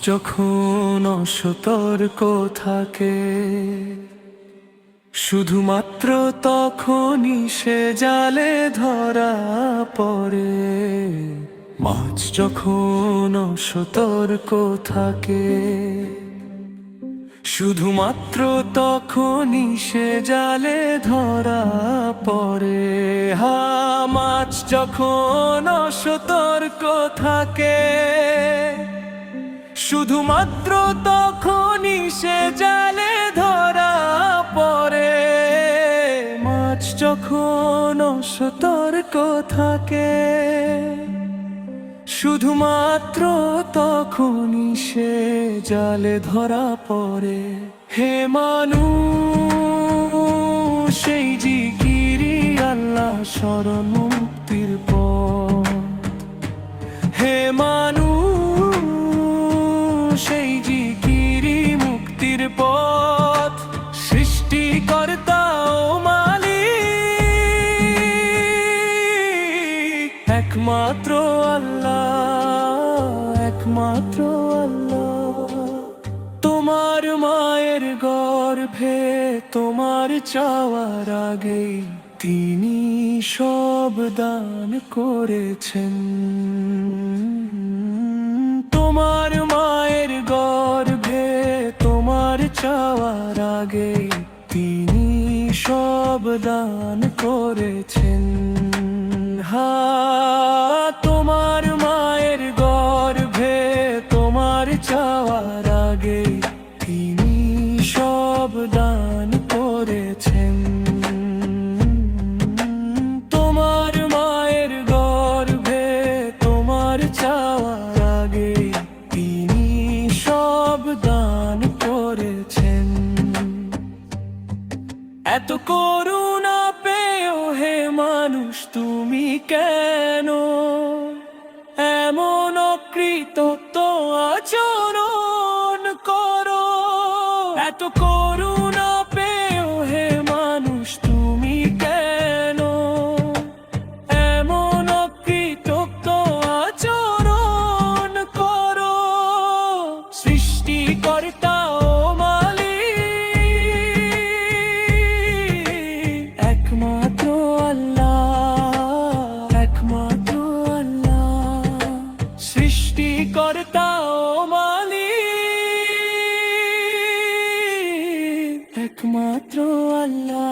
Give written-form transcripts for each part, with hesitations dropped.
যখন অসতর্ক থাকে, শুধুমাত্র তখনই সে জালে ধরা পড়ে। মাছ যখন অসতর্ক থাকে, শুধুমাত্র তখনই সে জালে ধরা পড়ে। মাছ যখন অসতর্ক থাকে, শুধুমাত্র তখনই সে জালে ধরা পড়ে। মাছ যখন অসতর্ক থাকে, শুধুমাত্র তখনই সে জালে ধরা পড়ে। হে মানুষ, সেই জিকিরি আল্লাহ শরণ মুক্তির পথ। হে মানুষ, সেই জিকিরি মুক্তির পথ। সৃষ্টিকর্তা ও মালিক একমাত্র আল্লাহ, একমাত্র আল্লাহ। তোমার মায়ের গর্ভে তোমার চাওয়ার আগেই তিনি সব দান করেছেন। তোমার মায়ের গর্ভে তোমার চাওয়ার আগেই তিনি সব দান করেছেন। তোমার মায়ের গর্ভে তোমার চাওয়ার আগে তিনি সব দান করেছেন। তোমার মায়ের গর্ভে তোমার চাওয়ার আগে তিনি সব দান করেছেন। এত করুণা পেও হে মানুষ তুমি কেন এমন অকৃতজ্ঞ আচরণ করো? এত করুণা পেও হে মানুষ তুমি কেন এমন অকৃতজ্ঞ আচরণ করো? সৃষ্টিকর্তা ও মালিক একমাত্র আল্লাহ, একমাত্র আল্লাহ। সৃষ্টিকর্তা ও মালিক একমাত্র আল্লাহ,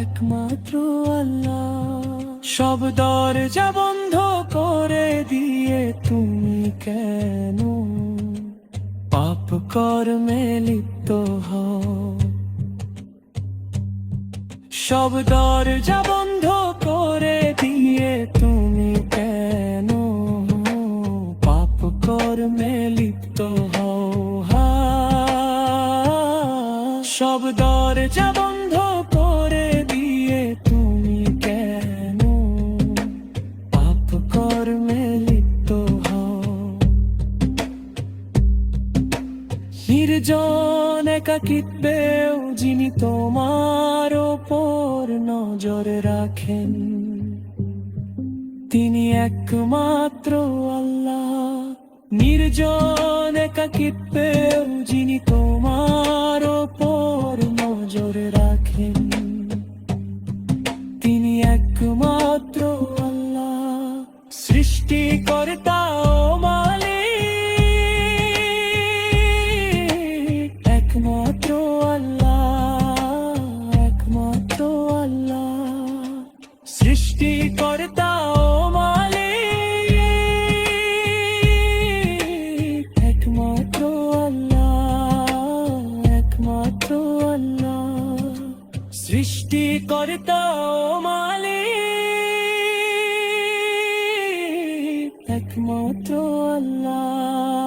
একমাত্র আল্লাহ। সব দরজা বন্ধ করে দিয়ে তুমি কেন পাপ কর্মে লিপ্ত হও? সব দরজা বন্ধ করে দিয়ে তুমি কেন পাপ কর্মে লিপ্ত হও? সব দরজা বন্ধ করে দিয়ে তুমি কেন পাপ কর্মে লিপ্ত হও? নির্জন একাকিত্বেও যিনি তোমার ওপর নজর রাখেন, তিনি একমাত্র আল্লাহ। নির্জন একাকিত্বেও যিনি তোমার ওপর নজর রাখেন, তিনি একমাত্র আল্লাহ। সৃষ্টিকর্তা ও মালিক একমাত্র আল্লাহ, একমাত্র আল্লাহ। সৃষ্টিকর্তা ও মালিক একমাত্র আল্লাহ, একমাত্র আল্লাহ। সৃষ্টিকর্তা ও মালিক একমাত্র আল্লাহ,